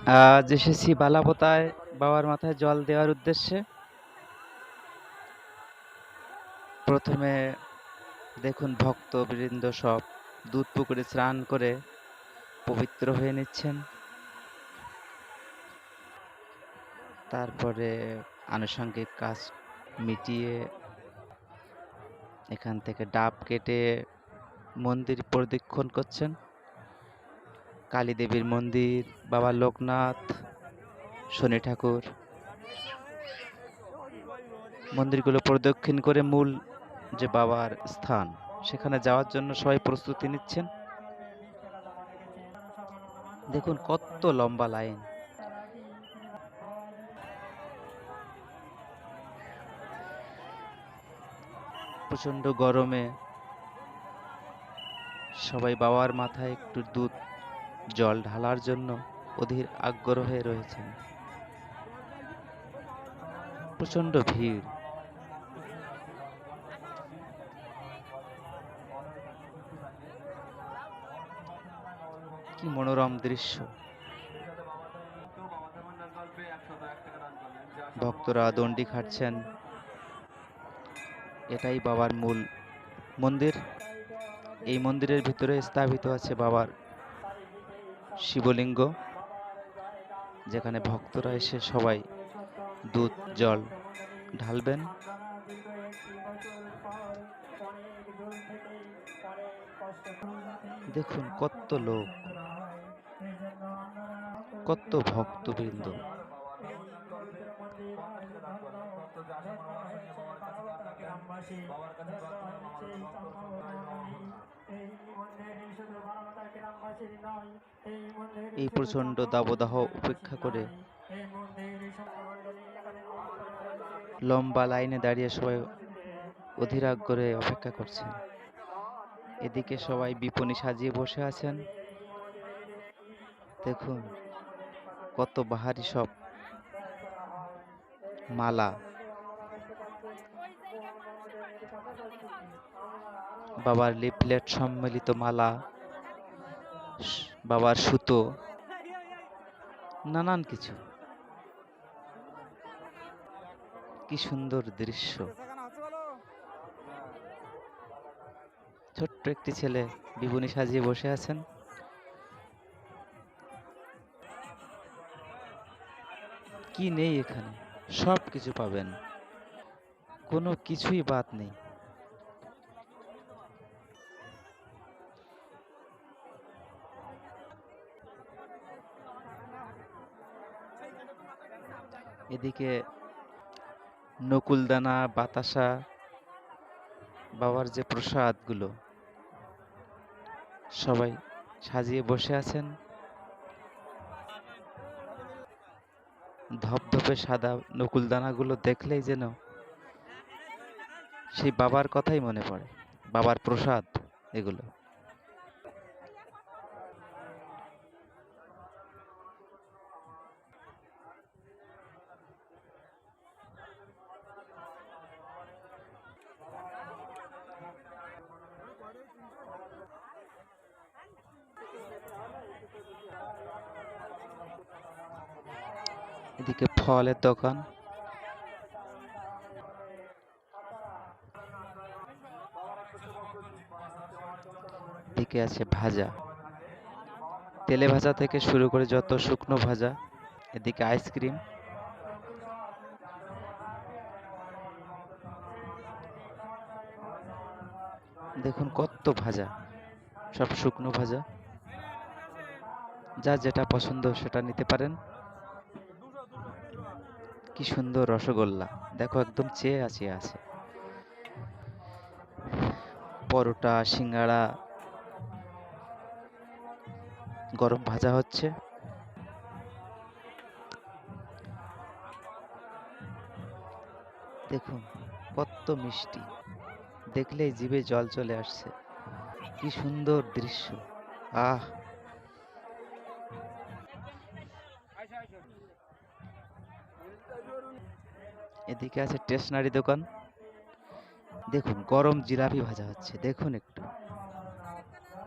আজ এসেছি বালাপোতায় বাবার মাথায় জল দেওয়ার উদ্দেশ্যে। প্রথমে দেখুন ভক্তবৃন্দ সব দুধ পুকুরে স্নান করে পবিত্র হয়ে নিচ্ছেন। তারপরে আনুষঙ্গিক কাজ মিটিয়ে এখান থেকে ডাব কেটে মন্দির প্রদক্ষিণ করছেন। কালী দেবীর মন্দির, বাবা লোকনাথ, শনি ঠাকুর মন্দিরগুলো প্রদক্ষিণ করে মূল যে বাবার স্থান সেখানে যাওয়ার জন্য সবাই প্রস্তুতি নিচ্ছেন। দেখুন কত লম্বা লাইন। প্রচন্ড গরমে সবাই বাবার মাথায় একটু দুধ জল ঢালার জন্য অধীর আগ্রহে রয়েছেন। প্রচন্ড ভিড়। কি মনোরম দৃশ্য। ভক্তরা দণ্ডি খাটছেন। এটাই বাবার মূল মন্দির। এই মন্দিরের ভিতরে স্থাপিত আছে বাবার শিবলিঙ্গ, যেখানে ভক্তরা এসে সবাই দুধ জল ঢালবেন। দেখুন কত লোক, কত ভক্তবৃন্দ। এই প্রচন্ড দাবদাহ উপেক্ষা করে লম্বা লাইনে দাঁড়িয়ে সবাই অধীর আগ্রহে অপেক্ষা করছেন। এদিকে সবাই বিপণী সাজিয়ে বসে আছেন। দেখুন কত বাহারি সব মালা, বাবার লিফলেট সম্মিলিত মালা, বাবার সুতো, নানান কিছু। কি সুন্দর দৃশ্য। ছোট্ট একটি ছেলে বিপণী সাজিয়ে বসে আছেন। কি নেই এখানে, সব কিছু পাবেন, কোনো কিছুই বাদ নেই। এদিকে নকুলদানা, বাতাসা, বাবার যে প্রসাদগুলো সবাই সাজিয়ে বসে আছেন। ধপধপে সাদা নকুলদানাগুলো দেখলেই যেন সেই বাবার কথাই মনে পড়ে, বাবার প্রসাদ এগুলো। এদিকে ফলের দোকান, এদিকে আছে ভাজা, তেলে ভাজা থেকে শুরু করে যত শুকনো ভাজা। এদিকে আইসক্রিম, দেখুন কত ভাজা, সব শুকনো ভাজা। যা যেটা পছন্দ সেটা নিতে পারেন। কি সুন্দর রসগোল্লা, দেখো একদম চেয়ে আছে। পরোটা, সিঙ্গাড়া, গরম ভাজা হচ্ছে। দেখুন কত মিষ্টি, দেখলেই জিভে জল চলে আসছে। কি সুন্দর দৃশ্য। আহ, এদিকে আছে স্টেশনারি দোকান। দেখুন গরম জিলাপি ভাজা হচ্ছে, দেখুন একটু।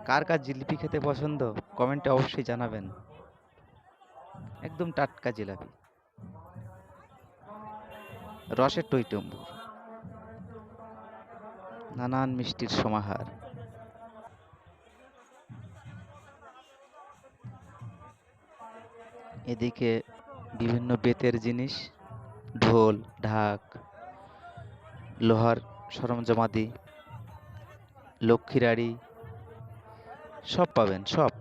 কার কার জিলিপি খেতে পছন্দ কমেন্টে অবশ্যই জানাবেন। একদম টাটকা জিলাপি, রসের টইটুম্বুর, নানান মিষ্টির সমাহার। এদিকে বিভিন্ন বেতের জিনিস, ঢোল, ঢাক, লোহার সরঞ্জামাদি, লক্ষ্মীর আড়ি, সব পাবেন, সব।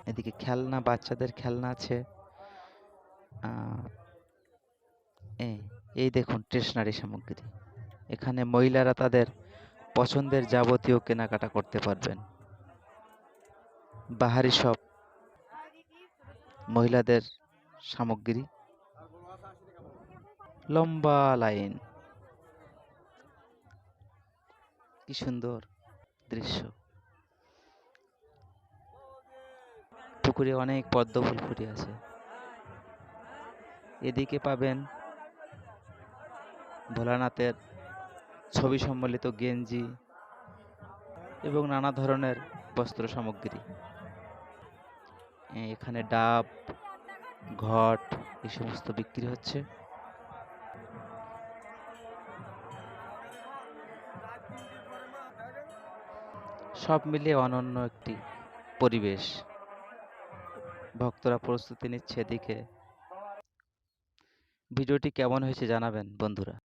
এদিকে খেলনা, বাচ্চাদের খেলনা আছে। আহ, এই দেখুন স্টেশনারি সামগ্রী। এখানে মহিলারা তাদের পছন্দের যাবতীয় কেনাকাটা করতে পারবেন। বাহারি সব মহিলাদের সামগ্রী, লম্বা লাইন, কি সুন্দর দৃশ্য। পুকুরে অনেক পদ্ম ফুল ফুটে আছে। এদিকে পাবেন ভোলানাথের ছবি সম্বলিত গেঞ্জি এবং নানা ধরনের বস্ত্র সামগ্রী। এখানে ডাব, ঘট, এই সমস্ত বিক্রি হচ্ছে। সব মিলিয়ে অনন্য একটি পরিবেশ। ভক্তরা প্রস্তুতি নিচ্ছে এদিকে। ভিডিওটি কেমন হয়েছে জানাবেন বন্ধুরা।